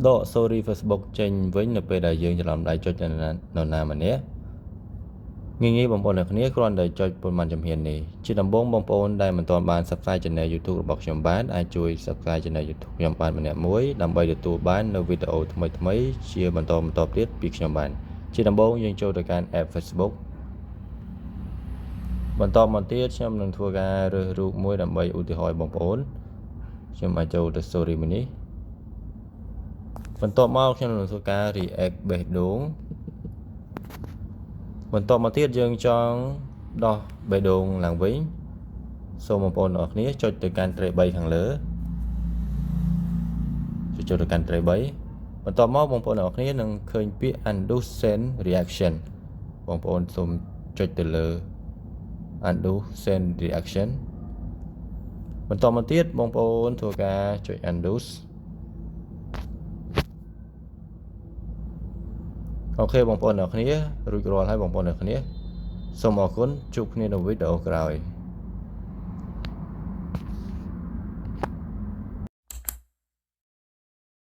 ដក story Facebook ចេញវិញនៅពេលដែលយើងច្រឡំដៃចុចនរណាម្នាក់ងាយបងប្អូនអ្នកគ្នាគ្រាន់តែចុចប៉ុន្មានជំហាននេះជាដំបូងបងប្អូនដែលមិនទាន់បាន Subscribe Channel YouTube របស់ខ្ញុំបានអាចជួយ Subscribe Channel YouTube ខ្ញុំបានម្នាក់មួយដើម្បីទទួលបាននូវវីដេអូថ្មីៗជាបន្តទៀតពីខ្ញុំបានជាដំបូងយើងចូលទៅកាន់ App Facebook បន្តមកទៀតខ្ញុំនឹងធ្វើការរើសរូបមួយដើម្បីឧទាហរណ៍បងប្អូនខ្ញុំអាចចូលទៅ Story មួយនេះបន្ទាប់មកខ្ញុំនឹងធ្វើការ React បេះដូងបន្ទាប់មកទៀតយើងចង់ដោះបេះដូងឡើងវិញសូមបងប្អូនទាំងអស់គ្នាចុចទៅកាន់ត្រី3ខាងលើចុចទៅកាន់ត្រី3បន្ទាប់មកបងប្អូនទាំងអស់គ្នានឹងឃើញពាក្យ Undo Send Reaction បងប្អូនសូមចុចទៅលើ Undo Send Reaction បន្តមកទៀតបងប្អូនធ្វើការចុច Undo អូខេបងប្អូនអ្នកគ្នារួចរាល់ហើយបងប្អូនអ្នកគ្នាសូមអរគុណជួបគ្នានៅវីដេអូក្រោយ